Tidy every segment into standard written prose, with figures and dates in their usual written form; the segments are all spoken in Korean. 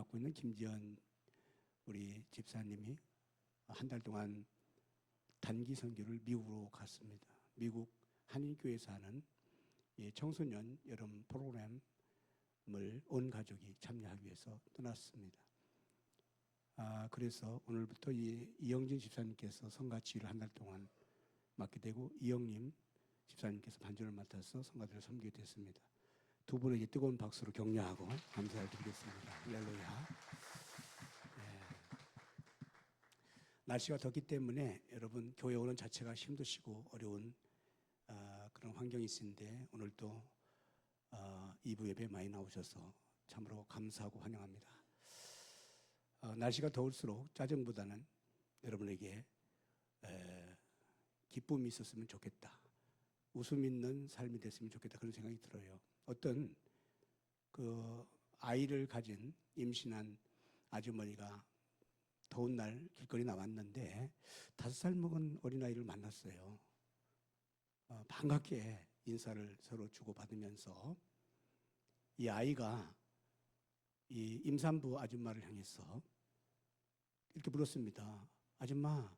맡고 있는 김지연 우리 집사님이 한 달 동안 단기 선교를 미국으로 갔습니다. 미국 한인교회에서 하는 청소년 여름 프로그램을 온 가족이 참여하기 위해서 떠났습니다. 그래서 오늘부터 이영진 집사님께서 성가 지휘를 한 달 동안 맡게 되고 이영림 집사님께서 반주를 맡아서 성가들을 섬기게 됐습니다. 두 분에게 뜨거운 박수로 격려하고 감사를 드리겠습니다. 할렐루야. 날씨가 덥기 때문에 여러분 교회 오는 자체가 힘드시고 어려운 그런 환경이 있는데 오늘도 2부 예배 많이 나오셔서 참으로 감사하고 환영합니다. 날씨가 더울수록 짜증보다는 여러분에게 기쁨이 있었으면 좋겠다. 웃음 있는 삶이 됐으면 좋겠다. 그런 생각이 들어요. 어떤 그 아이를 가진 임신한 아주머니가 더운 날 길거리 나왔는데 5살 먹은 어린아이를 만났어요. 반갑게 인사를 서로 주고받으면서 이 아이가 이 임산부 아줌마를 향해서 이렇게 물었습니다. 아줌마,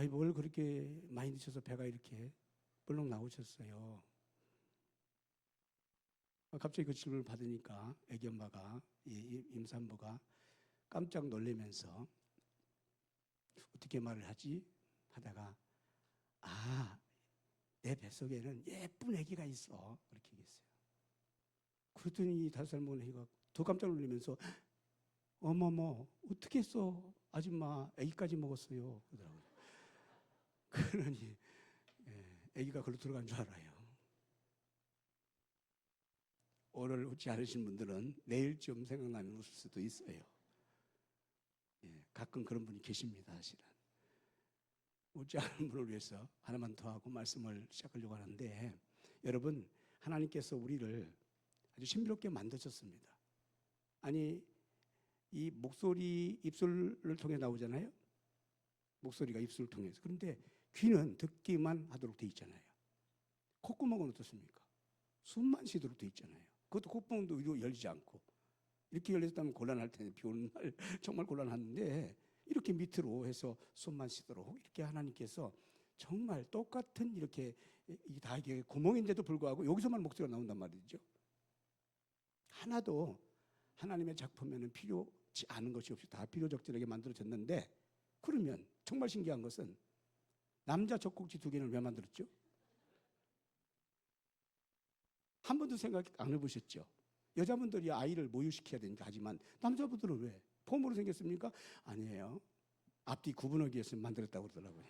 뭘 그렇게 많이 드셔서 배가 이렇게 벌렁 나오셨어요? 갑자기 그 질문을 받으니까 애기 엄마가 이 임산부가 깜짝 놀라면서 어떻게 말을 하지? 하다가 내 뱃속에는 예쁜 애기가 있어. 그렇게 얘기했어요. 그랬더니 5살 먹은 애기가 더 깜짝 놀라면서 어머머 어떻게 했어? 아줌마 애기까지 먹었어요. 그러더라고요. 그러니 애기가 그걸로 들어간 줄 알아요. 오늘 웃지 않으신 분들은 내일쯤 생각나면 웃을 수도 있어요. 가끔 그런 분이 계십니다. 사실은 웃지 않은 분을 위해서 하나만 더 하고 말씀을 시작하려고 하는데 여러분 하나님께서 우리를 아주 신비롭게 만드셨습니다. 아니 이 목소리 입술을 통해 나오잖아요. 목소리가 입술을 통해서. 그런데 귀는 듣기만 하도록 돼 있잖아요. 콧구멍은 어떻습니까? 숨만 쉬도록 돼 있잖아요. 그것도 콧구멍도 위로 열리지 않고 이렇게 열렸다면 곤란할 텐데 비 오는 날 정말 곤란한데 이렇게 밑으로 해서 숨만 쉬도록 이렇게 하나님께서 정말 똑같은 이렇게 다 이게 구멍인데도 불구하고 여기서만 목소리가 나온단 말이죠. 하나도 하나님의 작품에는 필요치 않은 것이 없이 다 필요적절하게 만들어졌는데 그러면 정말 신기한 것은 남자 젖꼭지 2개는 왜 만들었죠? 한 번도 생각 안 해보셨죠? 여자분들이 아이를 모유시켜야 되니까 하지만 남자분들은 왜? 폼으로 생겼습니까? 아니에요. 앞뒤 구분하기 위해서 만들었다고 그러더라고요.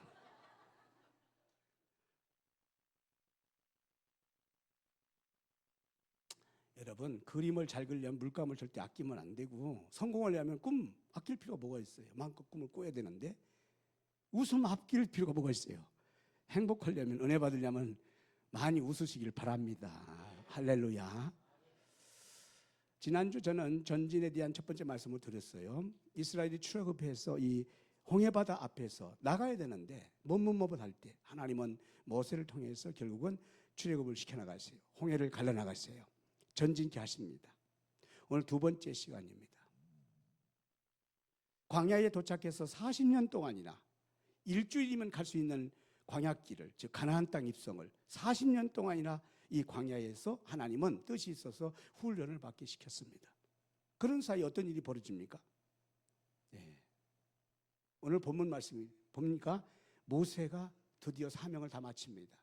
여러분 그림을 잘 그리려면 물감을 절대 아끼면 안 되고 성공하려면 꿈 아낄 필요가 뭐가 있어요? 마음껏 꿈을 꿔야 되는데 웃음 아낄 필요가 뭐가 있어요? 행복하려면 은혜 받으려면 많이 웃으시길 바랍니다. 할렐루야. 지난주 저는 전진에 대한 첫 번째 말씀을 드렸어요. 이스라엘이 출애굽해서 이 홍해바다 앞에서 나가야 되는데 머뭇머뭇할 때 하나님은 모세를 통해서 결국은 출애굽을 시켜나갔어요. 홍해를 갈라나갔어요. 전진케 하십니다. 오늘 두 번째 시간입니다. 광야에 도착해서 40년 동안이나 일주일이면 갈 수 있는 광야길을 즉 가나안 땅 입성을 40년 동안이나 이 광야에서 하나님은 뜻이 있어서 훈련을 받게 시켰습니다. 그런 사이 어떤 일이 벌어집니까? 오늘 본문 말씀이 봅니까? 모세가 드디어 사명을 다 마칩니다.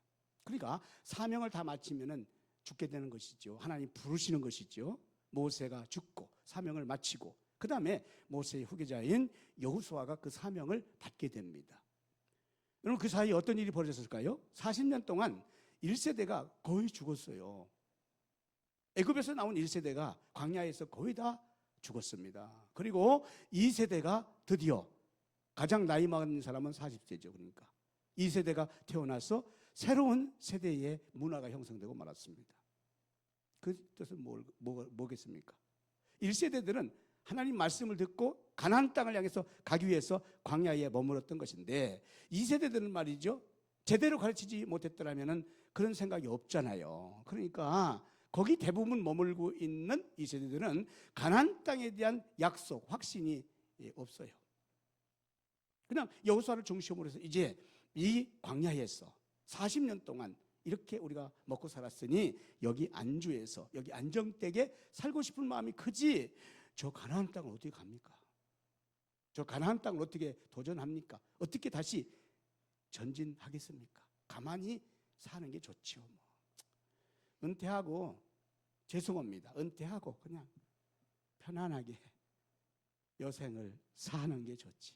그러니까 사명을 다 마치면은 죽게 되는 것이죠. 하나님 부르시는 것이죠. 모세가 죽고 사명을 마치고 그 다음에 모세의 후계자인 여호수아가 그 사명을 받게 됩니다. 여러분 그 사이에 어떤 일이 벌어졌을까요? 40년 동안 1세대가 거의 죽었어요. 애굽에서 나온 1세대가 광야에서 거의 다 죽었습니다. 그리고 2세대가 드디어 가장 나이 많은 사람은 40세죠. 그러니까 2세대가 태어나서 새로운 세대의 문화가 형성되고 말았습니다. 그 뜻은 뭐겠습니까? 1세대들은 하나님 말씀을 듣고 가나안 땅을 향해서 가기 위해서 광야에 머물렀던 것인데 2세대들은 말이죠. 제대로 가르치지 못했더라면 그런 생각이 없잖아요. 그러니까 거기 대부분 머물고 있는 이 세대들은 가나안 땅에 대한 약속, 확신이 없어요. 그냥 여호수아를 중심으로 해서 이제 이 광야에서 40년 동안 이렇게 우리가 먹고 살았으니 여기 안주에서, 여기 안정되게 살고 싶은 마음이 크지, 저 가나안 땅을 어떻게 갑니까? 저 가나안 땅을 어떻게 도전합니까? 어떻게 다시 전진하겠습니까? 가만히 사는 게 좋지요. 뭐. 은퇴하고, 죄송합니다, 은퇴하고 그냥 편안하게 여생을 사는 게 좋지.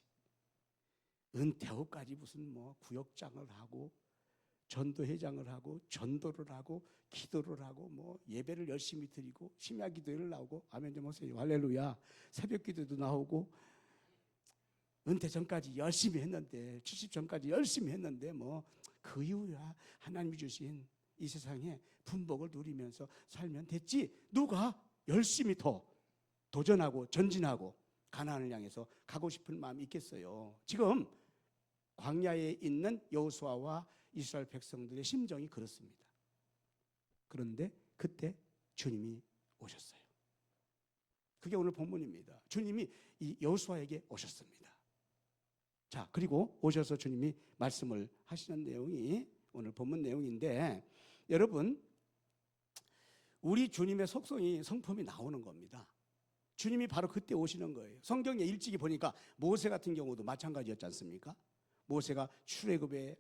은퇴 후까지 무슨 뭐 구역장을 하고 전도회장을 하고 전도를 하고 기도를 하고 뭐 예배를 열심히 드리고 심야 기도회를 나오고, 아멘 좀 하세요. 할렐루야. 새벽 기도도 나오고, 은퇴 전까지 열심히 했는데, 70 전까지 열심히 했는데 뭐 그 이후야 하나님이 주신 이 세상에 분복을 누리면서 살면 됐지. 누가 열심히 더 도전하고 전진하고 가나안을 향해서 가고 싶은 마음이 있겠어요? 지금 광야에 있는 여호수아와 이스라엘 백성들의 심정이 그렇습니다. 그런데 그때 주님이 오셨어요. 그게 오늘 본문입니다. 주님이 이 여호수아에게 오셨습니다. 자, 그리고 오셔서 주님이 말씀을 하시는 내용이 오늘 본문 내용인데, 여러분, 우리 주님의 속성이, 성품이 나오는 겁니다. 주님이 바로 그때 오시는 거예요. 성경에 일찍이 보니까 모세 같은 경우도 마찬가지였지 않습니까? 모세가 출애굽에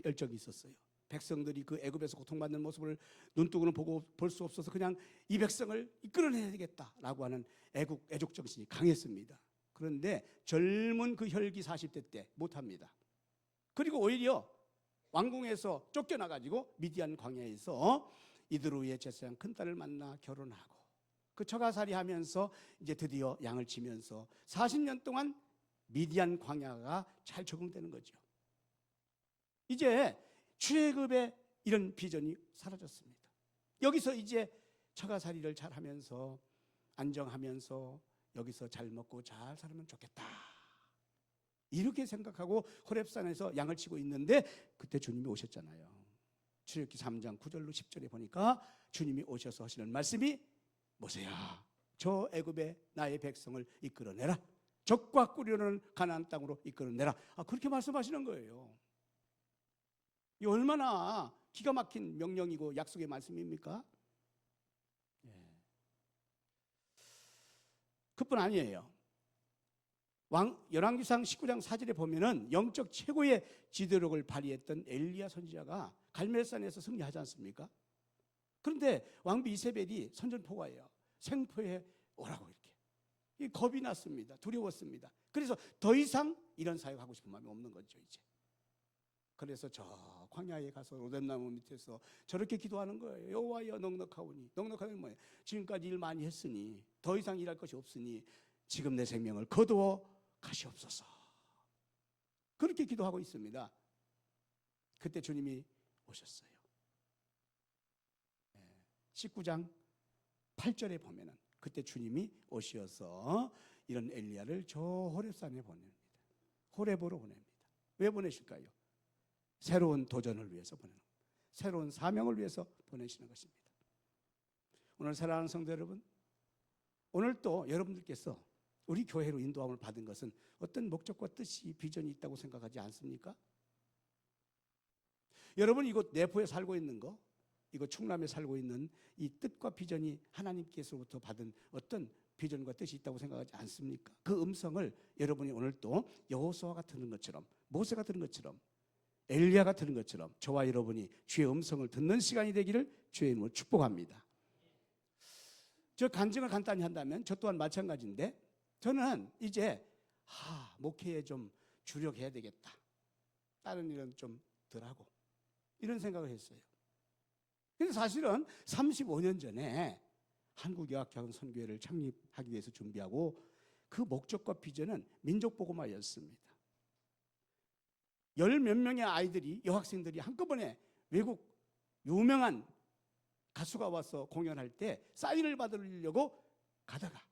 열정이 있었어요. 백성들이 그 애굽에서 고통받는 모습을 눈뜨고는 보고 볼 수 없어서 그냥 이 백성을 이끌어내야 되겠다라고 하는 애족 정신이 강했습니다. 그런데 젊은 그 혈기 40대 때 못합니다. 그리고 오히려 왕궁에서 쫓겨나가지고 미디안 광야에서 이드로의 제사장 큰딸을 만나 결혼하고 그 처가살이 하면서 이제 드디어 양을 치면서 40년 동안 미디안 광야가 잘 적응되는 거죠. 이제 출애굽의 이런 비전이 사라졌습니다. 여기서 이제 처가살이를 잘 하면서 안정하면서 여기서 잘 먹고 잘 살면 좋겠다, 이렇게 생각하고 호렙산에서 양을 치고 있는데 그때 주님이 오셨잖아요. 출애굽기 3장 9절로 10절에 보니까 주님이 오셔서 하시는 말씀이, 모세야, 저 애굽의 나의 백성을 이끌어내라. 적과 꿀이오는 가나안 땅으로 이끌어내라. 그렇게 말씀하시는 거예요. 이 얼마나 기가 막힌 명령이고 약속의 말씀입니까? 그뿐 아니에요. 열왕기상 19장 4절에 보면은 영적 최고의 지도력을 발휘했던 엘리야 선지자가 갈멜산에서 승리하지 않습니까? 그런데 왕비 이세벨이 선전포고예요. 생포해 오라고 이렇게. 이 겁이 났습니다. 두려웠습니다. 그래서 더 이상 이런 사역하고 싶은 마음이 없는 거죠, 이제. 그래서 저 광야에 가서 로뎀나무 밑에서 저렇게 기도하는 거예요. 여호와여 넉넉하오니. 넉넉하면 뭐예요? 지금까지 일 많이 했으니, 더 이상 일할 것이 없으니 지금 내 생명을 거두어 가시옵소서. 그렇게 기도하고 있습니다. 그때 주님이 오셨어요. 19장 8절에 보면은 그때 주님이 오셔서 이런 엘리야를 저 호렙산에 보냅니다. 호렙으로 보냅니다. 왜 보내실까요? 새로운 도전을 위해서 보내는 겁니다. 새로운 사명을 위해서 보내시는 것입니다. 오늘 사랑하는 성도 여러분, 오늘 또 여러분들께서 우리 교회로 인도함을 받은 것은 어떤 목적과 뜻이, 비전이 있다고 생각하지 않습니까? 여러분, 이곳 내포에 살고 있는 거, 이곳 충남에 살고 있는 이 뜻과 비전이 하나님께서부터 받은 어떤 비전과 뜻이 있다고 생각하지 않습니까? 그 음성을 여러분이 오늘 또 여호수아가 들은 것처럼, 모세가 들은 것처럼, 엘리야가 들은 것처럼 저와 여러분이 주의 음성을 듣는 시간이 되기를 주의 이름으로 축복합니다. 저 간증을 간단히 한다면 저 또한 마찬가지인데, 저는 이제 목회에 좀 주력해야 되겠다, 다른 일은 좀 덜하고, 이런 생각을 했어요. 그래서 사실은 35년 전에 한국여학교원 선교회를 창립하기 위해서 준비하고 그 목적과 비전은 민족복음화였습니다. 10몇 명의 아이들이, 여학생들이 한꺼번에 외국 유명한 가수가 와서 공연할 때 사인을 받으려고 가다가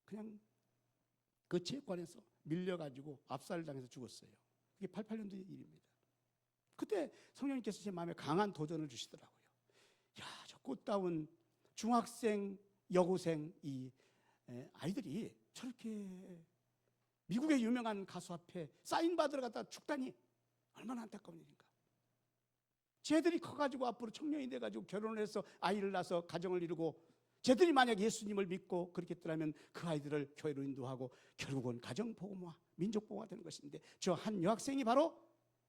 그냥 그 체육관에서 밀려가지고 압살당해서 죽었어요. 그게 88년도의 일입니다. 그때 성령님께서 제 마음에 강한 도전을 주시더라고요. 야, 저 꽃다운 중학생, 여고생 이 아이들이 저렇게 미국의 유명한 가수 앞에 사인 받으러 갔다 죽다니 얼마나 안타까운 일인가. 쟤들이 커가지고 앞으로 청년이 돼가지고 결혼을 해서 아이를 낳아서 가정을 이루고 쟤들이 만약 예수님을 믿고 그렇겠더라면 그 아이들을 교회로 인도하고 결국은 가정복음화, 민족복음화 되는 것인데 저 한 여학생이 바로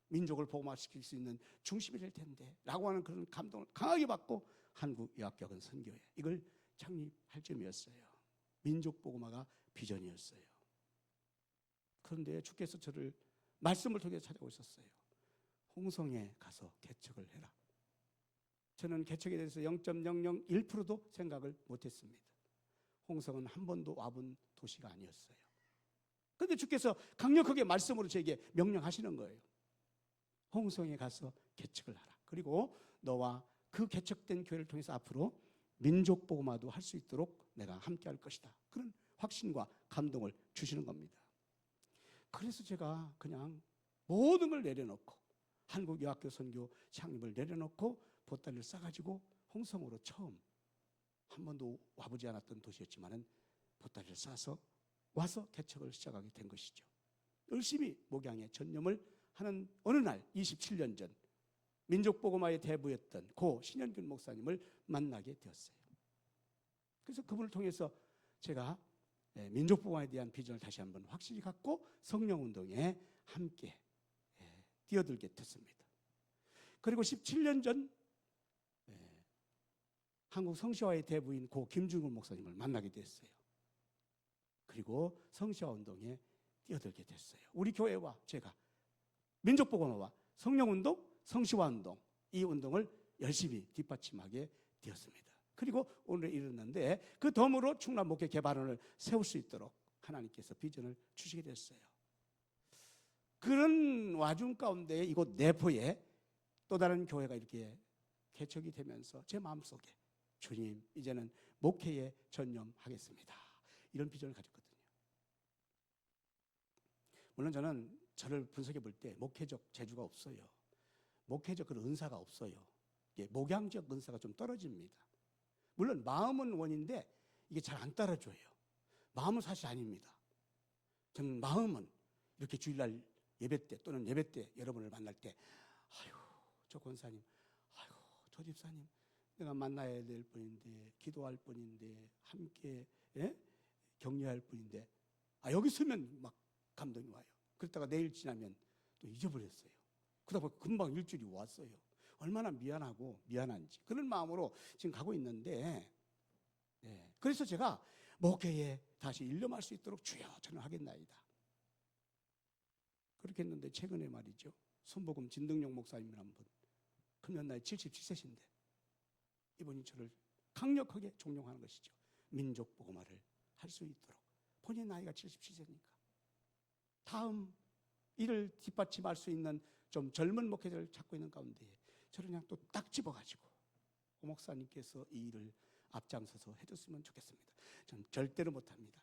민족을 복음화시킬 수 있는 중심이 될 텐데 라고 하는 그런 감동을 강하게 받고 한국여학교학원 선교회 이걸 창립할 점이었어요. 민족복음화가 비전이었어요. 그런데 주께서 저를 말씀을 통해 찾아오셨어요. 홍성에 가서 개척을 해라. 저는 개척에 대해서 0.001%도 생각을 못했습니다. 홍성은 한 번도 와본 도시가 아니었어요. 그런데 주께서 강력하게 말씀으로 제게 명령하시는 거예요. 홍성에 가서 개척을 하라. 그리고 너와 그 개척된 교회를 통해서 앞으로 민족복음화도 할 수 있도록 내가 함께 할 것이다. 그런 확신과 감동을 주시는 겁니다. 그래서 제가 그냥 모든 걸 내려놓고 한국여학교 선교 창립을 내려놓고 보따리를 싸가지고 홍성으로 처음 한 번도 와보지 않았던 도시였지만은 보따리를 싸서 와서 개척을 시작하게 된 것이죠. 열심히 목양에 전념을 하는 어느 날 27년 전 민족복음화의 대부였던 고 신현균 목사님을 만나게 되었어요. 그래서 그분을 통해서 제가 민족복음화에 대한 비전을 다시 한번 확실히 갖고 성령운동에 함께 뛰어들게 됐습니다. 그리고 17년 전 한국 성시화의 대부인 고 김중근 목사님을 만나게 됐어요. 그리고 성시화 운동에 뛰어들게 됐어요. 우리 교회와 제가 민족복음화와 성령운동, 성시화운동 이 운동을 열심히 뒷받침하게 되었습니다. 그리고 오늘에 이르렀는데 그 덤으로 충남 목회 개발원을 세울 수 있도록 하나님께서 비전을 주시게 됐어요. 그런 와중 가운데 이곳 내포에 또 다른 교회가 이렇게 개척이 되면서 제 마음속에 주님 이제는 목회에 전념하겠습니다. 이런 비전을 가졌거든요. 물론 저는 저를 분석해 볼 때 목회적 재주가 없어요. 목회적 그런 은사가 없어요. 목양적 은사가 좀 떨어집니다. 물론 마음은 원인데 이게 잘 안 따라줘요. 마음은 사실 아닙니다. 저는 마음은 이렇게 주일날 예배 때 또는 예배 때 여러분을 만날 때 아유 저 권사님, 아유 저 집사님 내가 만나야 될 분인데 기도할 분인데 함께 격려할 분인데 여기 서면 막 감동이 와요. 그러다가 내일 지나면 또 잊어버렸어요. 그러다 보니까 금방 일주일이 왔어요. 얼마나 미안하고 미안한지 그런 마음으로 지금 가고 있는데 그래서 제가 목회에 다시 일념할 수 있도록 주여 저는 하겠나이다. 그렇게 했는데 최근에 말이죠. 손복음 진등용 목사님이라는 분 금년 나이 77세신데 이분이 저를 강력하게 존경하는 것이죠. 민족복음화를 할 수 있도록 본인 나이가 77세니까 다음 일을 뒷받침할 수 있는 좀 젊은 목회자를 찾고 있는 가운데 저를 그냥 또 딱 집어가지고 오 목사님께서 이 일을 앞장서서 해줬으면 좋겠습니다. 저는 절대로 못합니다.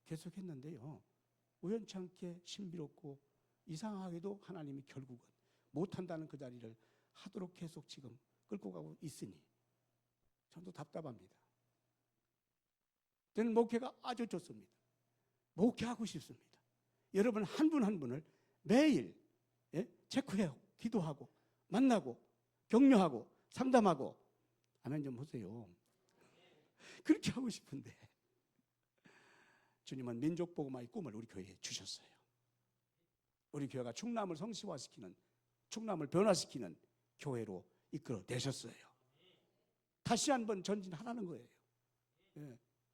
계속했는데요. 우연찮게 신비롭고 이상하게도 하나님이 결국은 못한다는 그 자리를 하도록 계속 지금 끌고 가고 있으니 저도 답답합니다. 저는 목회가 아주 좋습니다. 목회하고 싶습니다. 여러분 한 분 한 분을 매일 체크해요. 기도하고 만나고 격려하고 상담하고 아멘 좀 보세요. 그렇게 하고 싶은데 주님은 민족복음화의 꿈을 우리 교회에 주셨어요. 우리 교회가 충남을 성시화시키는 충남을 변화시키는 교회로 이끌어내셨어요. 다시 한번 전진하라는 거예요.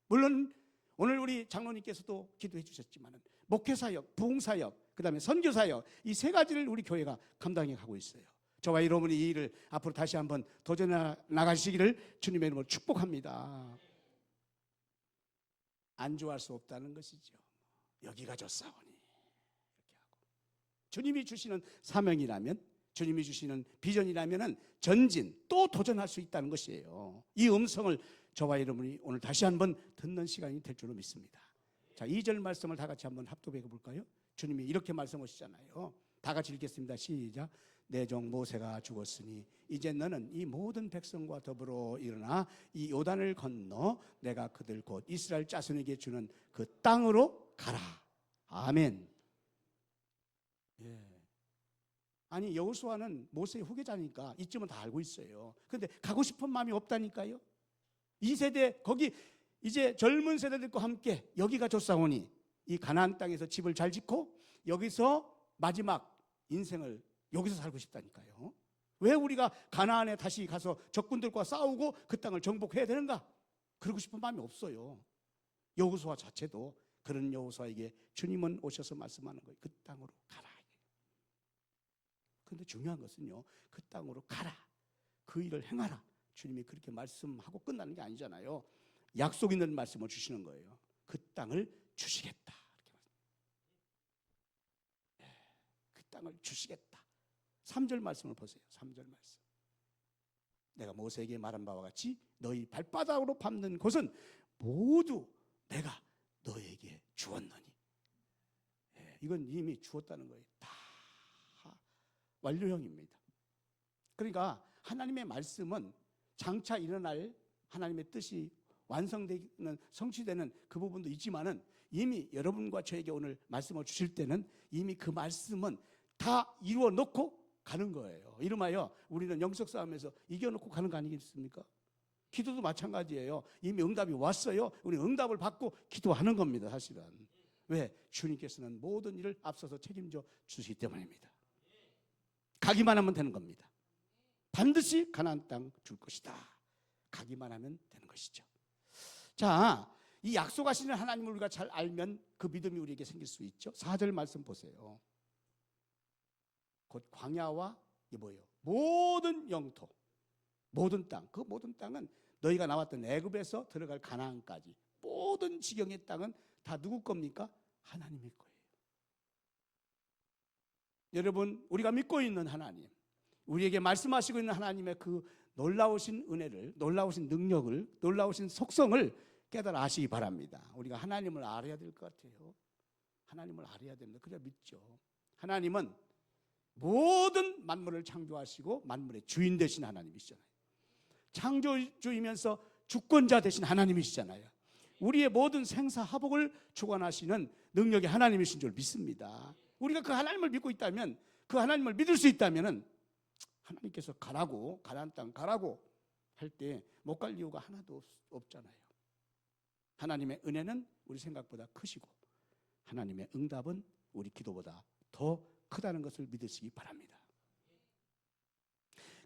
물론 오늘 우리 장로님께서도 기도해 주셨지만 목회사역, 부흥사역, 그 다음에 선교사역 이 세 가지를 우리 교회가 감당해 가고 있어요. 저와 여러분이 이 일을 앞으로 다시 한번 도전해 나가시기를 주님의 이름으로 축복합니다. 안주할 수 없다는 것이죠. 여기가 좋사오니 이렇게 하고 주님이 주시는 사명이라면 주님이 주시는 비전이라면 전진 또 도전할 수 있다는 것이에요. 이 음성을 저와 여러분이 오늘 다시 한번 듣는 시간이 될 줄로 믿습니다. 자, 2절 말씀을 다 같이 한번 합독해 볼까요? 주님이 이렇게 말씀하시잖아요. 다 같이 읽겠습니다. 시작. 내 종 모세가 죽었으니 이제 너는 이 모든 백성과 더불어 일어나 이 요단을 건너 내가 그들 곧 이스라엘 자손에게 주는 그 땅으로 가라. 아멘. 예. 아니 여호수아는 모세의 후계자니까 이쯤은 다 알고 있어요. 그런데 가고 싶은 마음이 없다니까요. 이 세대 거기 이제 젊은 세대들과 함께 여기가 좋사오니 이 가나안 땅에서 집을 잘 짓고 여기서 마지막 인생을 여기서 살고 싶다니까요. 왜 우리가 가나안에 다시 가서 적군들과 싸우고 그 땅을 정복해야 되는가? 그러고 싶은 마음이 없어요. 여호수아 자체도 그런 여호수아에게 주님은 오셔서 말씀하는 거예요. 그 땅으로 가라. 그런데 중요한 것은요, 그 땅으로 가라, 그 일을 행하라. 주님이 그렇게 말씀하고 끝나는 게 아니잖아요. 약속 있는 말씀을 주시는 거예요. 그 땅을 주시겠다. 그 땅을 주시겠다. 3절 말씀을 보세요. 3절 말씀. 내가 모세에게 말한 바와 같이 너희 발바닥으로 밟는 곳은 모두 내가 너에게 주었노니. 이건 이미 주었다는 거예요. 다 완료형입니다. 그러니까 하나님의 말씀은 장차 일어날 하나님의 뜻이 완성되는 성취되는 그 부분도 있지만은 이미 여러분과 저에게 오늘 말씀을 주실 때는 이미 그 말씀은 다 이루어 놓고 가는 거예요. 이름하여 우리는 영적 싸움에서 이겨놓고 가는 거 아니겠습니까? 기도도 마찬가지예요. 이미 응답이 왔어요. 우리 응답을 받고 기도하는 겁니다. 사실은. 왜? 주님께서는 모든 일을 앞서서 책임져 주시기 때문입니다. 가기만 하면 되는 겁니다. 반드시 가나안 땅 줄 것이다. 가기만 하면 되는 것이죠. 자, 이 약속하시는 하나님을 우리가 잘 알면 그 믿음이 우리에게 생길 수 있죠. 4절 말씀 보세요. 곧 광야와 이 뭐예요? 모든 영토, 모든 땅. 그 모든 땅은 너희가 나왔던 애굽에서 들어갈 가나안까지 모든 지경의 땅은 다 누구 겁니까? 하나님의 거예요. 여러분, 우리가 믿고 있는 하나님, 우리에게 말씀하시고 있는 하나님의 그 놀라우신 은혜를, 놀라우신 능력을, 놀라우신 속성을 깨달아 아시기 바랍니다. 우리가 하나님을 알아야 될 것 같아요. 하나님을 알아야 됩니다. 그래야 믿죠. 하나님은 모든 만물을 창조하시고 만물의 주인 되신 하나님이시잖아요. 창조주이면서 주권자 되신 하나님이시잖아요. 우리의 모든 생사화복을 주관하시는 능력의 하나님이신 줄 믿습니다. 우리가 그 하나님을 믿고 있다면, 그 하나님을 믿을 수 있다면 하나님께서 가라고, 가나안 땅 가라고 할 때 못 갈 이유가 하나도 없잖아요. 하나님의 은혜는 우리 생각보다 크시고 하나님의 응답은 우리 기도보다 더 크다는 것을 믿으시기 바랍니다.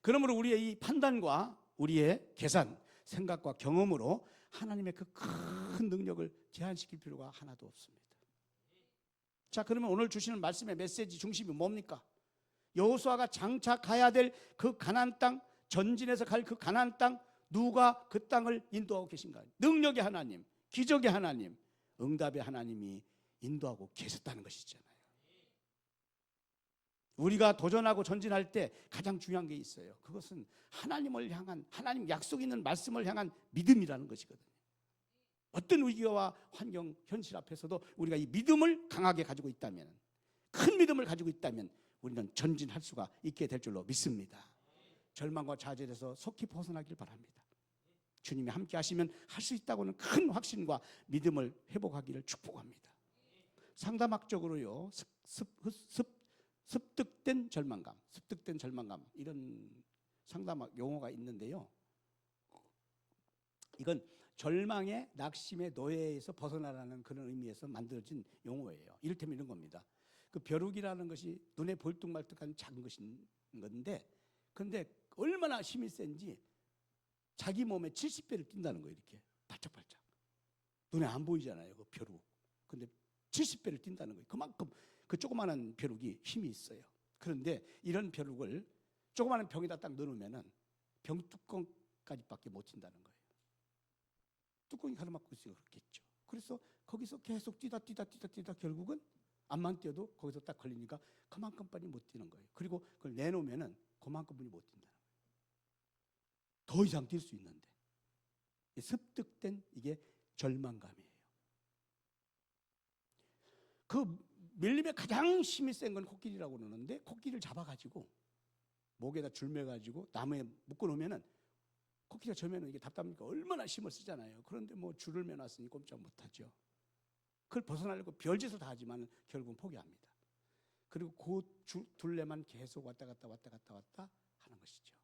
그러므로 우리의 이 판단과 우리의 계산, 생각과 경험으로 하나님의 그 큰 능력을 제한시킬 필요가 하나도 없습니다. 자, 그러면 오늘 주시는 말씀의 메시지 중심이 뭡니까? 여호수아가 장차 가야 될 그 가나안 땅, 전진해서 갈 그 가나안 땅, 누가 그 땅을 인도하고 계신가? 능력의 하나님, 기적의 하나님, 응답의 하나님이 인도하고 계셨다는 것이잖아요. 우리가 도전하고 전진할 때 가장 중요한 게 있어요. 그것은 하나님을 향한, 하나님 약속 있는 말씀을 향한 믿음이라는 것이거든요. 어떤 위기와 환경, 현실 앞에서도 우리가 이 믿음을 강하게 가지고 있다면, 큰 믿음을 가지고 있다면 우리는 전진할 수가 있게 될 줄로 믿습니다. 절망과 좌절에서 속히 벗어나길 바랍니다. 주님이 함께 하시면 할 수 있다고는 큰 확신과 믿음을 회복하기를 축복합니다. 상담학적으로요, 습득된 절망감, 습득된 절망감, 이런 상담학 용어가 있는데요. 이건 절망의 낙심의 노예에서 벗어나라는 그런 의미에서 만들어진 용어예요. 이를테면 이런 겁니다. 그 벼룩이라는 것이 눈에 볼뚝말뚝한 작은 것인 건데, 그런데 얼마나 힘이 센지 자기 몸에 70배를 뛴다는 거예요. 이렇게 발짝발짝. 눈에 안 보이잖아요, 그 벼룩. 근데 70배를 뛴다는 거예요. 그만큼 그 조그마한 벼룩이 힘이 있어요. 그런데 이런 벼룩을 조그마한 병에다 딱 넣으면은 병뚜껑까지밖에 못 튄다는 거예요. 뚜껑이 가로막고 있어요. 그렇겠죠. 그래서 거기서 계속 뛰다 결국은 암만 뛰어도 거기서 딱 걸리니까 그만큼뿐이 못 뛰는 거예요. 그리고 그걸 내놓으면은 그만큼뿐이 못 뛴다는 거예요. 더 이상 뛸 수 있는데, 습득된 이게 절망감이에요. 그 밀림에 가장 힘이 센 건 코끼리라고 그러는데, 코끼리를 잡아가지고 목에다 줄 매가지고 나무에 묶어놓으면은 코끼리가 저면은 이게 답답하니까 얼마나 힘을 쓰잖아요. 그런데 뭐 줄을 매놨으니 꼼짝 못하죠. 그걸 벗어나려고 별짓을 다 하지만 결국은 포기합니다. 그리고 그 둘레만 계속 왔다 갔다 하는 것이죠.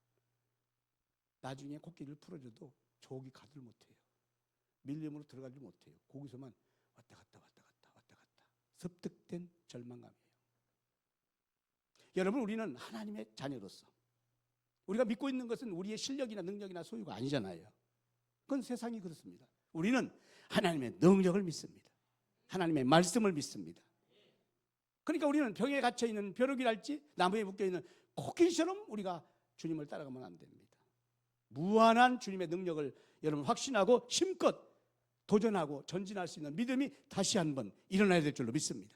나중에 코끼리를 풀어줘도 족이 가들 못해요. 밀림으로 들어가지 못해요. 거기서만 왔다 갔다 습득된 절망감이에요. 여러분, 우리는 하나님의 자녀로서 우리가 믿고 있는 것은 우리의 실력이나 능력이나 소유가 아니잖아요. 그건 세상이 그렇습니다. 우리는 하나님의 능력을 믿습니다. 하나님의 말씀을 믿습니다. 그러니까 우리는 병에 갇혀있는 벼룩이랄지 나무에 묶여있는 코끼리처럼 우리가 주님을 따라가면 안 됩니다. 무한한 주님의 능력을 여러분 확신하고 힘껏 도전하고 전진할 수 있는 믿음이 다시 한번 일어나야 될 줄로 믿습니다.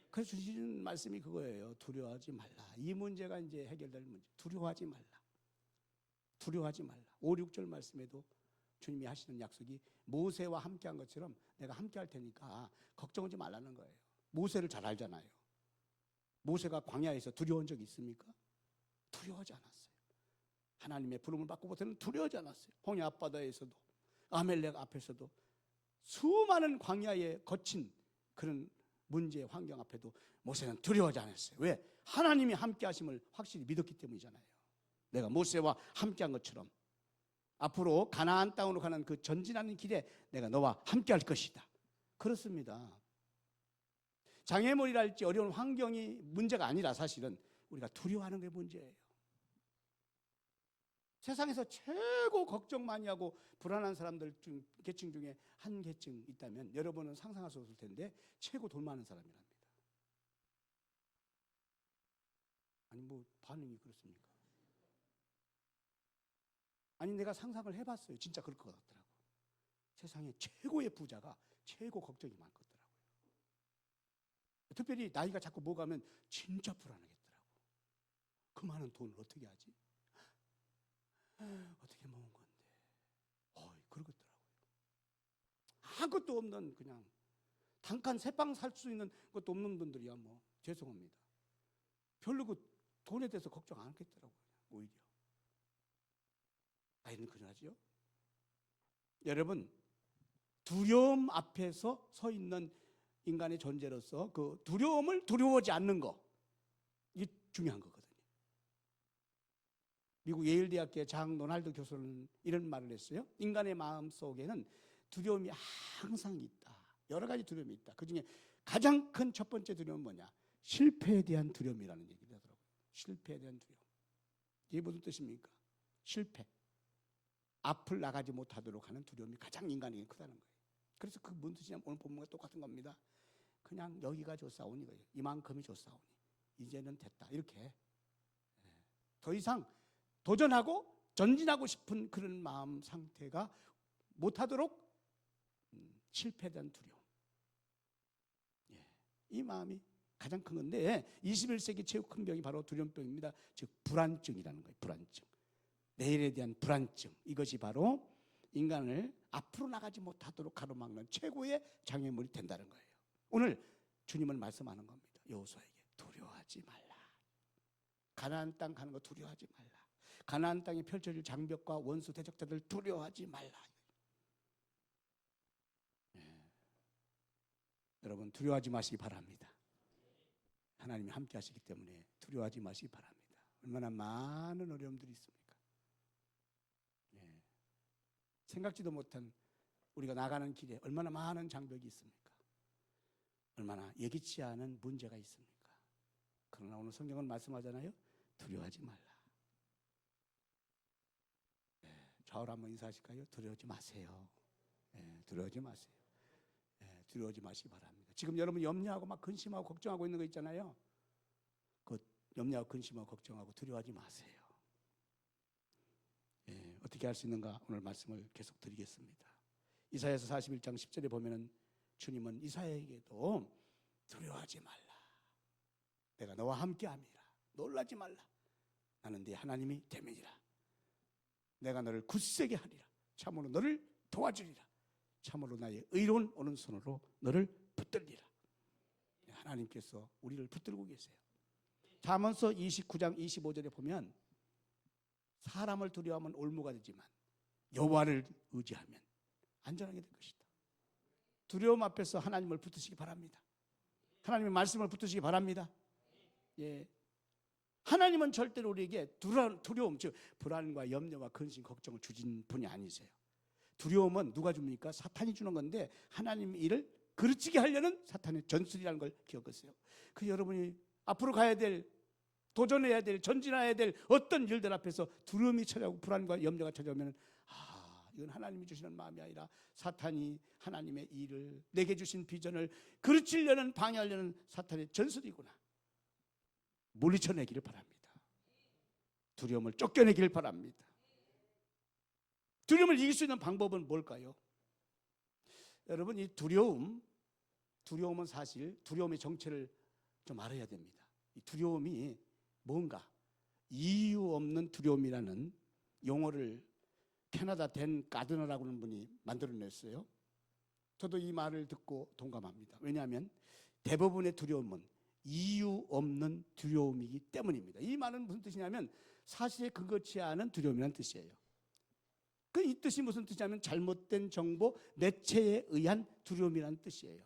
그래서 주시는 말씀이 그거예요. 두려워하지 말라. 이 문제가 이제 해결될 문제. 두려워하지 말라. 두려워하지 말라. 5, 6절 말씀에도 주님이 하시는 약속이 모세와 함께한 것처럼 내가 함께할 테니까 걱정하지 말라는 거예요. 모세를 잘 알잖아요. 모세가 광야에서 두려운 적이 있습니까? 두려워하지 않았어요. 하나님의 부름을 받고부터는 두려워하지 않았어요. 홍해 앞바다에서도 아멜렉 앞에서도 수많은 광야에 거친 그런 문제 환경 앞에도 모세는 두려워하지 않았어요. 왜? 하나님이 함께 하심을 확실히 믿었기 때문이잖아요. 내가 모세와 함께 한 것처럼 앞으로 가나안 땅으로 가는 그 전진하는 길에 내가 너와 함께 할 것이다. 그렇습니다. 장애물이랄지 어려운 환경이 문제가 아니라 사실은 우리가 두려워하는 게 문제예요. 세상에서 최고 걱정 많이 하고 불안한 사람들 계층 중에 한 계층 있다면 여러분은 상상할 수 없을 텐데 최고 돈 많은 사람이랍니다. 아니 뭐 반응이 그렇습니까? 아니 내가 상상을 해봤어요. 진짜 그럴 것 같더라고. 세상에 최고의 부자가 최고 걱정이 많겠더라고요. 특별히 나이가 자꾸 먹으면 진짜 불안하겠더라고. 그 많은 돈을 어떻게 하지? 어떻게 모은 건데? 그러겠더라고요. 아무것도 없는 그냥 단칸 새빵 살 수 있는 것도 없는 분들이야 뭐 죄송합니다. 별로 그 돈에 대해서 걱정 안 하겠더라고요. 오히려 나이는 그러하지요. 여러분, 두려움 앞에서 서 있는 인간의 존재로서 그 두려움을 두려워하지 않는 거, 이게 중요한 거거든요. 미국 예일대학교의 장 노날드 교수는 이런 말을 했어요. 인간의 마음 속에는 두려움이 항상 있다. 여러 가지 두려움이 있다. 그 중에 가장 큰 첫 번째 두려움은 뭐냐? 실패에 대한 두려움이라는 얘기를 하더라고요. 실패에 대한 두려움. 이게 무슨 뜻입니까? 실패. 앞을 나가지 못하도록 하는 두려움이 가장 인간에게 크다는 거예요. 그래서 그 무슨 뜻이냐면 오늘 본문과 똑같은 겁니다. 그냥 여기가 좋사오니 거예요. 이만큼이 좋사오니 이제는 됐다. 이렇게 더 이상 도전하고 전진하고 싶은 그런 마음 상태가 못하도록 실패에 대한 두려움. 이 마음이 가장 큰 건데 21세기 최고 큰 병이 바로 두려움병입니다. 즉 불안증이라는 거예요. 불안증. 내일에 대한 불안증. 이것이 바로 인간을 앞으로 나가지 못하도록 가로막는 최고의 장애물이 된다는 거예요. 오늘 주님은 말씀하는 겁니다. 여호수아에게 두려워하지 말라. 가나안 땅 가는 거 두려워하지 말라. 가나안 땅에 펼쳐질 장벽과 원수 대적자들 두려워하지 말라. 여러분 두려워하지 마시기 바랍니다. 하나님이 함께 하시기 때문에 두려워하지 마시기 바랍니다. 얼마나 많은 어려움들이 있습니까? 생각지도 못한 우리가 나가는 길에 얼마나 많은 장벽이 있습니까? 얼마나 예기치 않은 문제가 있습니까? 그러나 오늘 성경은 말씀하잖아요. 두려워하지 말라. 좌우로 한번 인사하실까요? 두려워하지 마세요. 두려워하지 마세요. 두려워하지 마시기 바랍니다. 지금 여러분 염려하고 막 근심하고 걱정하고 있는 거 있잖아요. 그 염려하고 근심하고 걱정하고 두려워하지 마세요. 어떻게 할 수 있는가 오늘 말씀을 계속 드리겠습니다. 이사야서 41장 10절에 보면은 주님은 이사야에게도 두려워하지 말라. 내가 너와 함께함이라. 놀라지 말라. 나는 네 하나님이 됨이니라. 내가 너를 굳세게 하리라. 참으로 너를 도와주리라. 참으로 나의 의로운 오른손으로 너를 붙들리라. 하나님께서 우리를 붙들고 계세요. 잠언서 29장 25절에 보면 사람을 두려워하면 올무가 되지만 여호와를 의지하면 안전하게 될 것이다. 두려움 앞에서 하나님을 붙드시기 바랍니다. 하나님의 말씀을 붙드시기 바랍니다. 예. 하나님은 절대로 우리에게 두려움, 즉 불안과 염려와 근심, 걱정을 주신 분이 아니세요. 두려움은 누가 줍니까? 사탄이 주는 건데 하나님의 일을 그르치게 하려는 사탄의 전술이라는 걸 기억하세요. 그 여러분이 앞으로 가야 될, 도전해야 될, 전진해야 될 어떤 일들 앞에서 두려움이 찾아오고 불안과 염려가 찾아오면 이건 하나님이 주시는 마음이 아니라 사탄이 하나님의 일을, 내게 주신 비전을 그르치려는, 방해하려는 사탄의 전술이구나. 물리쳐내기를 바랍니다. 두려움을 쫓겨내기를 바랍니다. 두려움을 이길 수 있는 방법은 뭘까요? 여러분, 이 두려움은 사실 두려움의 정체를 좀 알아야 됩니다. 이 두려움이 뭔가, 이유 없는 두려움이라는 용어를 캐나다 댄 가드너라고 하는 분이 만들어냈어요. 저도 이 말을 듣고 동감합니다. 왜냐하면 대부분의 두려움은 이유 없는 두려움이기 때문입니다. 이 말은 무슨 뜻이냐면 사실에 근거치 않은 두려움이라는 뜻이에요. 이 뜻이 무슨 뜻이냐면 잘못된 정보, 매체에 의한 두려움이라는 뜻이에요.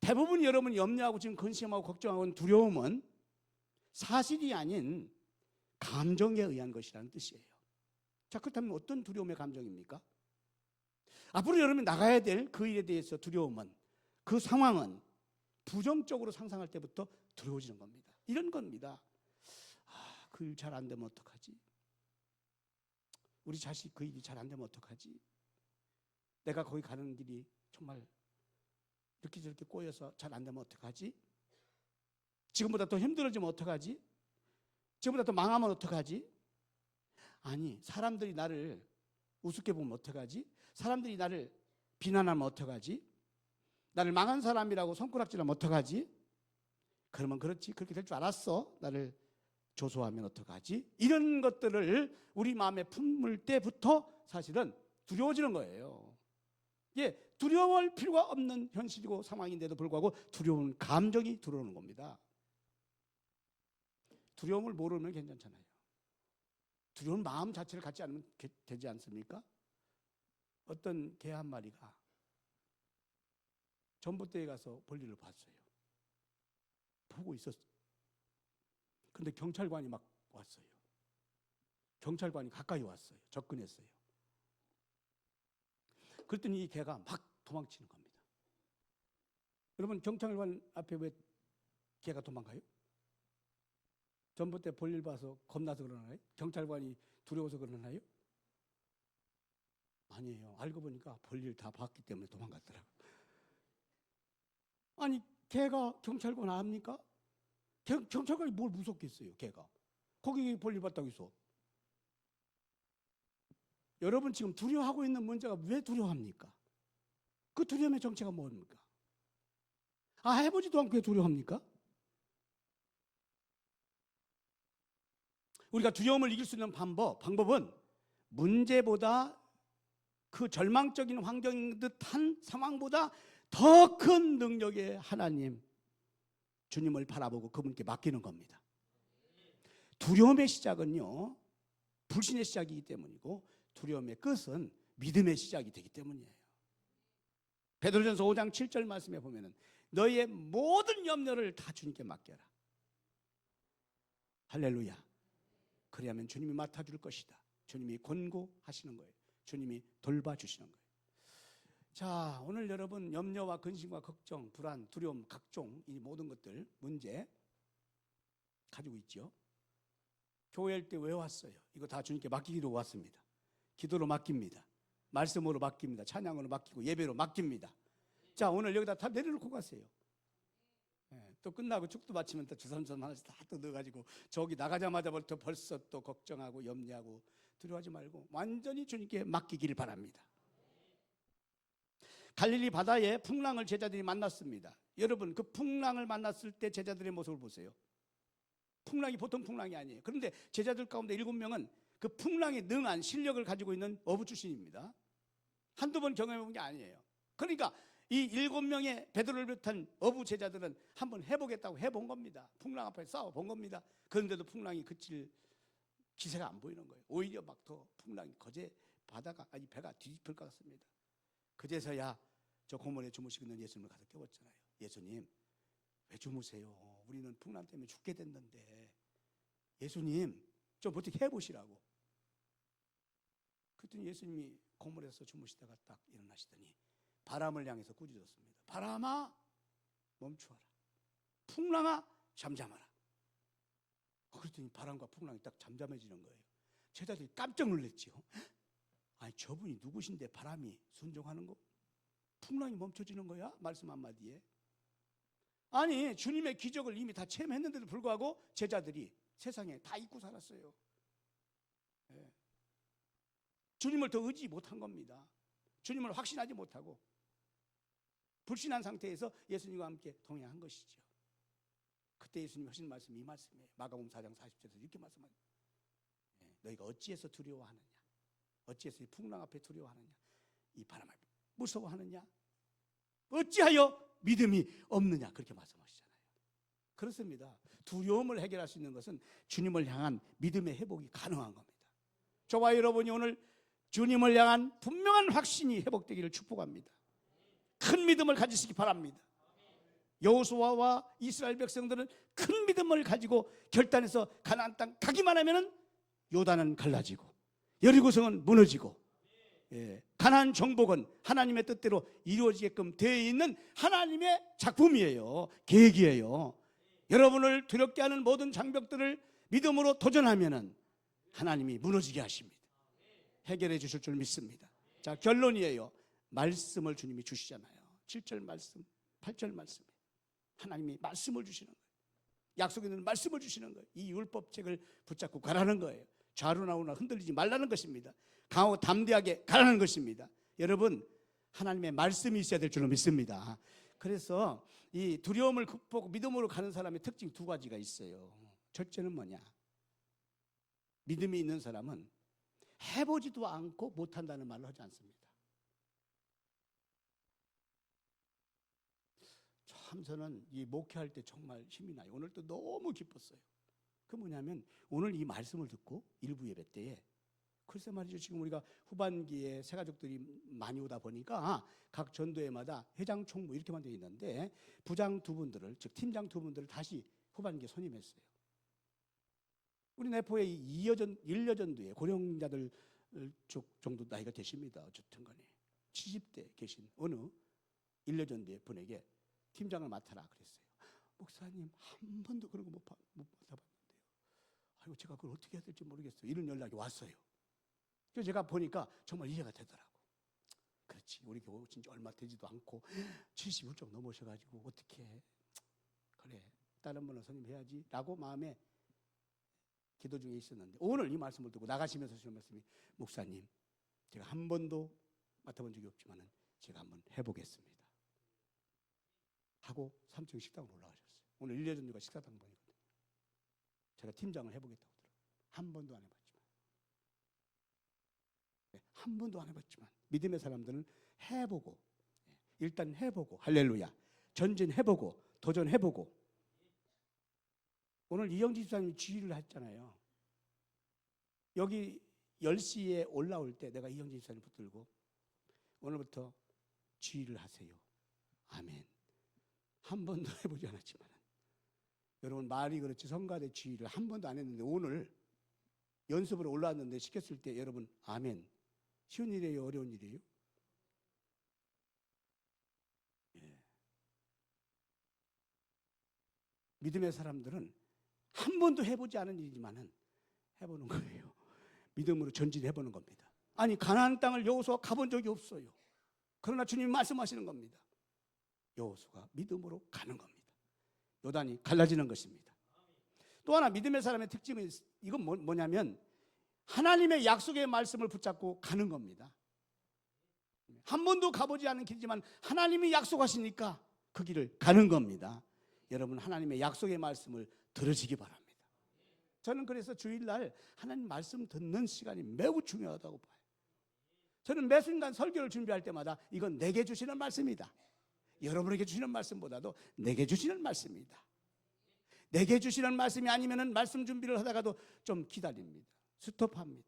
대부분 여러분이 염려하고 지금 근심하고 걱정하고 있는 두려움은 사실이 아닌 감정에 의한 것이라는 뜻이에요. 자, 그렇다면 어떤 두려움의 감정입니까? 앞으로 여러분이 나가야 될 그 일에 대해서 두려움은, 그 상황은 부정적으로 상상할 때부터 두려워지는 겁니다. 이런 겁니다. 그 일 잘 안 되면 어떡하지? 우리 자식 그 일이 잘 안 되면 어떡하지? 내가 거기 가는 길이 정말 이렇게 저렇게 꼬여서 잘 안 되면 어떡하지? 지금보다 더 힘들어지면 어떡하지? 지금보다 더 망하면 어떡하지? 아니, 사람들이 나를 우습게 보면 어떡하지? 사람들이 나를 비난하면 어떡하지? 나를 망한 사람이라고 손가락질하면 어떡하지? 그러면 그렇지, 그렇게 될 줄 알았어. 나를 조소하면 어떡하지? 이런 것들을 우리 마음에 품을 때부터 사실은 두려워지는 거예요. 예, 두려워할 필요가 없는 현실이고 상황인데도 불구하고 두려운 감정이 들어오는 겁니다. 두려움을 모르면 괜찮잖아요. 두려운 마음 자체를 갖지 않으면 되지 않습니까? 어떤 개 한 마리가 전봇대에 가서 볼일을 봤어요. 보고 있었어요. 근데 경찰관이 막 왔어요. 경찰관이 가까이 왔어요. 접근했어요. 그랬더니 이 개가 막 도망치는 겁니다. 여러분, 경찰관 앞에 왜 개가 도망가요? 전봇대 볼일 봐서 겁나서 그러나요? 경찰관이 두려워서 그러나요? 아니에요. 알고 보니까 볼일 다 봤기 때문에 도망갔더라고요. 아니, 개가 경찰관 압니까? 경찰관이 뭘 무섭겠어요, 개가. 거기 볼일 봤다고 해서. 여러분, 지금 두려워하고 있는 문제가 왜 두려워합니까? 그 두려움의 정체가 뭡니까? 해보지도 않고 왜 두려워합니까? 우리가 두려움을 이길 수 있는 방법은 문제보다, 그 절망적인 환경인 듯한 상황보다 더 큰 능력의 하나님, 주님을 바라보고 그분께 맡기는 겁니다. 두려움의 시작은요, 불신의 시작이기 때문이고 두려움의 끝은 믿음의 시작이 되기 때문이에요. 베드로전서 5장 7절 말씀에 보면은 너희의 모든 염려를 다 주님께 맡겨라. 할렐루야. 그래야면 주님이 맡아줄 것이다. 주님이 권고하시는 거예요. 주님이 돌봐주시는 거예요. 자, 오늘 여러분 염려와 근심과 걱정, 불안, 두려움, 각종 이 모든 것들, 문제 가지고 있죠. 교회할 때 왜 왔어요? 이거 다 주님께 맡기기로 왔습니다. 기도로 맡깁니다. 말씀으로 맡깁니다. 찬양으로 맡기고 예배로 맡깁니다. 자, 오늘 여기다 다 내려놓고 가세요. 또 끝나고 축도 마치면 또 주섬주섬 하나씩 다 또 넣어가지고 저기 나가자마자부터 벌써 또 걱정하고 염려하고 두려워하지 말고 완전히 주님께 맡기기를 바랍니다. 갈릴리 바다에 풍랑을 제자들이 만났습니다. 여러분, 그 풍랑을 만났을 때 제자들의 모습을 보세요. 풍랑이 보통 풍랑이 아니에요. 그런데 제자들 가운데 7명은 그 풍랑에 능한 실력을 가지고 있는 어부 출신입니다. 한두 번 경험해 본 게 아니에요. 그러니까 이 7명의 베드로를 비롯한 어부 제자들은 한번 해보겠다고 해본 겁니다. 풍랑 앞에 싸워본 겁니다. 그런데도 풍랑이 그칠 기세가 안 보이는 거예요. 오히려 막 더 풍랑이 거제 바다가 아니 배가 뒤집힐 것 같습니다. 그제서야 저 고문에 주무시고 있는 예수님을 가서 깨웠잖아요. 예수님 왜 주무세요? 우리는 풍랑 때문에 죽게 됐는데 예수님 좀 어떻게 해보시라고. 그랬더니 예수님이 고문에서 주무시다가 딱 일어나시더니 바람을 향해서 꾸짖었습니다. 바람아 멈추어라. 풍랑아 잠잠하라. 그랬더니 바람과 풍랑이 딱 잠잠해지는 거예요. 제자들이 깜짝 놀랐지요. 아니 저분이 누구신데 바람이 순종하는 거? 풍랑이 멈춰지는 거야? 말씀 한마디에. 아니 주님의 기적을 이미 다 체험했는데도 불구하고 제자들이 세상에 다 잊고 살았어요. 예. 주님을 더 의지 못한 겁니다. 주님을 확신하지 못하고 불신한 상태에서 예수님과 함께 동행한 것이죠. 그때 예수님이 하신 말씀이 이 말씀이에요. 마가복음 4장 40절에서 이렇게 말씀하세요. 너희가 어찌해서 두려워하느냐? 어찌해서 이 풍랑 앞에 두려워하느냐? 이 바람을 무서워하느냐? 어찌하여 믿음이 없느냐? 그렇게 말씀하시잖아요. 그렇습니다. 두려움을 해결할 수 있는 것은 주님을 향한 믿음의 회복이 가능한 겁니다. 저와 여러분이 오늘 주님을 향한 분명한 확신이 회복되기를 축복합니다. 큰 믿음을 가지시기 바랍니다. 여호수아와 이스라엘 백성들은 큰 믿음을 가지고 결단해서 가나안 땅 가기만 하면은 요단은 갈라지고 여리고성은 무너지고, 가나안 정복은 하나님의 뜻대로 이루어지게끔 되어 있는 하나님의 작품이에요. 계획이에요. 여러분을 두렵게 하는 모든 장벽들을 믿음으로 도전하면은 하나님이 무너지게 하십니다. 해결해 주실 줄 믿습니다. 자, 결론이에요. 말씀을 주님이 주시잖아요. 7절 말씀, 8절 말씀. 하나님이 말씀을 주시는 거예요. 약속에 있는 말씀을 주시는 거예요. 이 율법책을 붙잡고 가라는 거예요. 좌로나 우로나 흔들리지 말라는 것입니다. 강하고 담대하게 가라는 것입니다. 여러분, 하나님의 말씀이 있어야 될 줄로 믿습니다. 그래서 이 두려움을 극복하고 믿음으로 가는 사람의 특징 두 가지가 있어요. 첫째는 뭐냐? 믿음이 있는 사람은 해보지도 않고 못한다는 말을 하지 않습니다. 참 저는 이 목회할 때 정말 힘이 나요. 오늘도 너무 기뻤어요. 그 뭐냐면 오늘 이 말씀을 듣고 일부 예배 때에 글쎄 말이죠. 지금 우리가 후반기에 새가족들이 많이 오다 보니까 각 전도회마다 회장, 총무 이렇게만 되어 있는데 부장 두 분들을, 즉 팀장 두 분들을 다시 후반기에 선임했어요. 우리 내포의 일여전도에 고령자들 쪽 정도 나이가 되십니다. 어쨌든 간에 70대 계신 어느 일여전도의 분에게 팀장을 맡아라 그랬어요. 목사님 한 번도 그런 거 못 맡아봤는데요. 아이고 제가 그걸 어떻게 해야 될지 모르겠어요. 이런 연락이 왔어요. 그래서 제가 보니까 정말 이해가 되더라고. 그렇지, 우리 교회 오신 지 얼마 되지도 않고 70 훌쩍 넘으셔가지고 어떻게 해. 그래, 다른 분을 선임해야지 라고 마음에 기도 중에 있었는데 오늘 이 말씀을 듣고 나가시면서 주신 말씀이 목사님 제가 한 번도 맡아본 적이 없지만 제가 한번 해보겠습니다 하고 3층 식당으로 올라가셨어요. 오늘 1년 전과 식사당번이거든요. 제가 팀장을 해보겠다고 하더라고요. 한 번도 안 해봤지만, 한 번도 안 해봤지만 믿음의 사람들은 해보고, 일단 해보고, 할렐루야, 전진해보고 도전해보고. 오늘 이영지 집사님이 지휘를 했잖아요. 여기 10시에 올라올 때 내가 이영지 집사님 붙들고 오늘부터 지휘를 하세요. 아멘. 한 번도 해보지 않았지만 여러분 말이 그렇지 성가대 지휘를 한 번도 안 했는데 오늘 연습으로 올라왔는데 시켰을 때 여러분 아멘. 쉬운 일이에요? 어려운 일이에요? 예. 믿음의 사람들은 한 번도 해보지 않은 일이지만은 해보는 거예요. 믿음으로 전진해보는 겁니다. 아니 가나안 땅을 여호수아가 가본 적이 없어요. 그러나 주님이 말씀하시는 겁니다. 여호수아가 믿음으로 가는 겁니다. 요단이 갈라지는 것입니다. 또 하나 믿음의 사람의 특징은 이건 뭐냐면 하나님의 약속의 말씀을 붙잡고 가는 겁니다. 한 번도 가보지 않은 길이지만 하나님이 약속하시니까 그 길을 가는 겁니다. 여러분 하나님의 약속의 말씀을 들으시기 바랍니다. 저는 그래서 주일날 하나님 말씀 듣는 시간이 매우 중요하다고 봐요. 저는 매 순간 설교를 준비할 때마다 이건 내게 주시는 말씀이다. 여러분에게 주시는 말씀보다도 내게 주시는 말씀이다. 내게 주시는 말씀이 아니면은 말씀 준비를 하다가도 좀 기다립니다. 스톱합니다.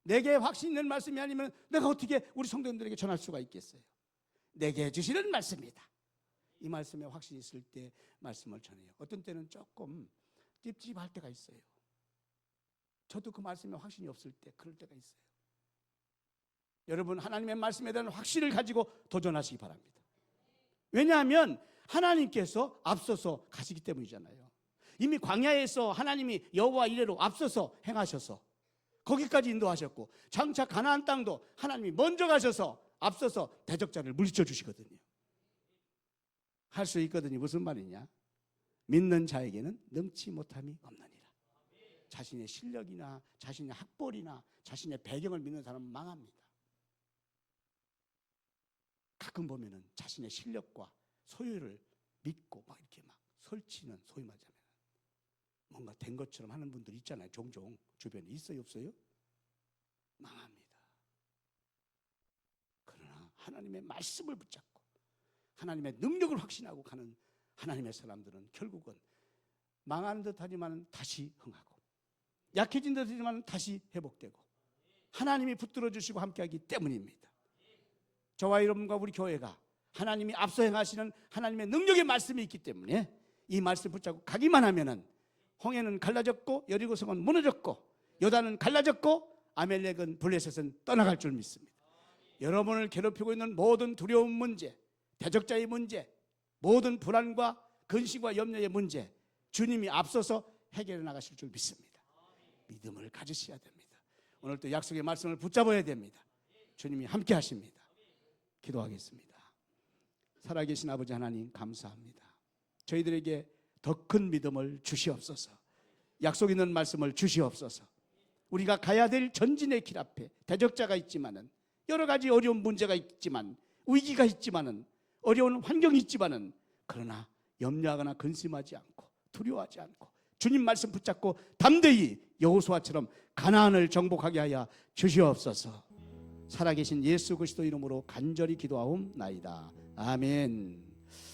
내게 확신 있는 말씀이 아니면 내가 어떻게 우리 성도님들에게 전할 수가 있겠어요? 내게 주시는 말씀이다. 이 말씀에 확신이 있을 때 말씀을 전해요. 어떤 때는 조금 찝찝할 때가 있어요. 저도 그 말씀에 확신이 없을 때 그럴 때가 있어요. 여러분, 하나님의 말씀에 대한 확신을 가지고 도전하시기 바랍니다. 왜냐하면 하나님께서 앞서서 가시기 때문이잖아요. 이미 광야에서 하나님이 여호와 이레로 앞서서 행하셔서 거기까지 인도하셨고, 장차 가나안 땅도 하나님이 먼저 가셔서 앞서서 대적자를 물리쳐 주시거든요. 할 수 있거든요. 무슨 말이냐? 믿는 자에게는 능치 못함이 없느니라. 자신의 실력이나 자신의 학벌이나 자신의 배경을 믿는 사람은 망합니다. 가끔 보면은 자신의 실력과 소유를 믿고 막 이렇게 막 설치는, 소위 말하자면 뭔가 된 것처럼 하는 분들 있잖아요. 종종 주변에 있어요, 없어요? 망합니다. 그러나 하나님의 말씀을 붙잡고 하나님의 능력을 확신하고 가는 하나님의 사람들은 결국은 망하는 듯하지만 다시 흥하고, 약해진 듯하지만 다시 회복되고, 하나님이 붙들어 주시고 함께하기 때문입니다. 저와 여러분과 우리 교회가 하나님이 앞서 행하시는 하나님의 능력의 말씀이 있기 때문에 이 말씀 붙잡고 가기만 하면은 홍해는 갈라졌고 여리고성은 무너졌고 요단은 갈라졌고 아멜렉은 블레셋은 떠나갈 줄 믿습니다. 여러분을 괴롭히고 있는 모든 두려움 문제, 대적자의 문제, 모든 불안과 근심과 염려의 문제, 주님이 앞서서 해결해 나가실 줄 믿습니다. 믿음을 가지셔야 됩니다. 오늘 또 약속의 말씀을 붙잡아야 됩니다. 주님이 함께 하십니다. 기도하겠습니다. 살아계신 아버지 하나님, 감사합니다. 저희들에게 더 큰 믿음을 주시옵소서. 약속 있는 말씀을 주시옵소서. 우리가 가야 될 전진의 길 앞에 대적자가 있지만은, 여러 가지 어려운 문제가 있지만, 위기가 있지만은, 어려운 환경이 있지만은, 그러나 염려하거나 근심하지 않고 두려워하지 않고 주님 말씀 붙잡고 담대히 여호수아처럼 가나안을 정복하게 하여 주시옵소서. 살아계신 예수 그리스도 이름으로 간절히 기도하옵나이다. 아멘.